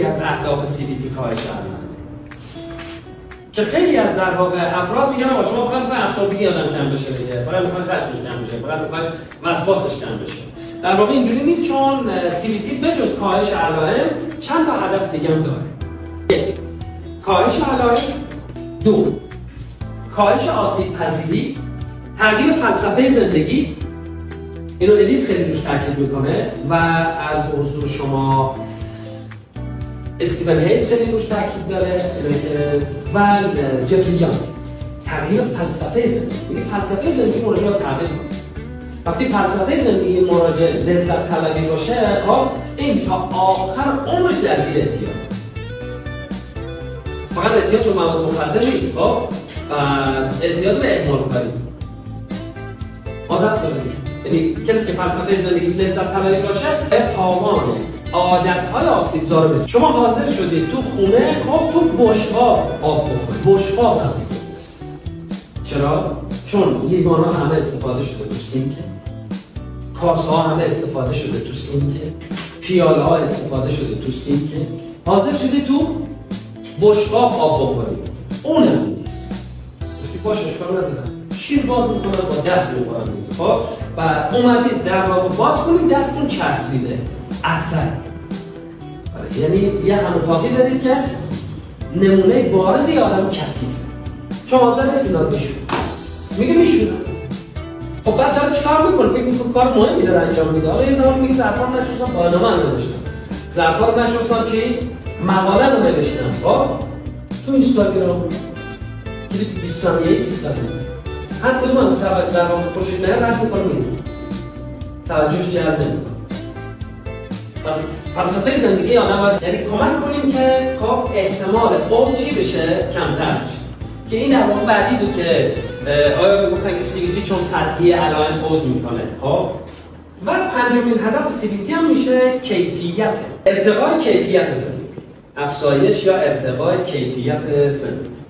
یکی از اهداف CBT کاهش علائم که خیلی از در واقع افراد میگن آقا شما فقط میخواین افسردگی آدم کم بشه دیگه، فقط میخواین خشمش کم بشه، فقط میخواین وسواسش کم بشه. در واقع اینجوری نیست، چون CBT بجز کاهش علائم چند تا هدف دیگه هم داره. یک، کاهش علائم. دو، کاهش آسیب پذیری، تغییر فلسفه زندگی. اینو الیس خیلی روش تاکید میکنه و از حضور شما استیون هیز خیلی روش تاکید داره و جفری یانگ. تغییر فلسفه زندگی، میگه فلسفه زندگی مراجعه رو تغییر کنه. وقتی فلسفه زندگی مراجعه لذت طلبی باشه، خب این تا آخر عمرش درگیر اعتیاد. فقط اعتیاد به مواد مخدر نیست، خب و اعتیاد به اهمال کاری عادت داره. یعنی کسی که فلسفه زندگی لذت طلبی باشه تاوان عادت‌های آسیبزا رو بده. شما حاضر شدید تو خونه خب تو بشقاب آب بخورید، بشقاب هم نیست. چرا؟ چون لیوان‌ها همه استفاده شده تو سینک، کاسه‌ها همه استفاده شده تو سینک، پیاله‌ها استفاده شده تو سینک. حاضر شدید تو بشقاب آب بخورید، اونم نیست. باشه اشکال نداره، شیر باز میکنه با دست میخورن. خب و اومدید در واقع باز کنید، دستتون چسبیده اثر. یعنی یه همتاقی دارید که نمونه بارزی آدم کثیفه. شما حاضر نیستید داد بشون، میگه میشونم. خب بعد داره چیکار میکنه؟ فکر میکنه کار مهمی داره انجام میده. آقا یه زمان میگه ظرفا رو نشستم برنامه رو نوشتم، ظرفا رو نشستم چی؟ مقاله رو نوشتم. خب تو اینستاگرام کلیپ 20 ثانیه‌ای 30 ثانیه‌ای هر کدوم از توجه در واقع خوشش نیاد رد می‌کنه میره. توجهش جلب نمی‌کنه. پس فلسفه زندگی آدم باید یعنی کمک کنیم که خب احتمال اون چی بشه کمتر بشه. که این در واقع بعدی بود که آیا گفتن که CBT چون سطحی علائم عود می‌کنه. خب و پنجمین هدف CBT هم میشه کیفیت، ارتقای کیفیت زندگی. افزایش یا ارتقای کیفیت زندگی.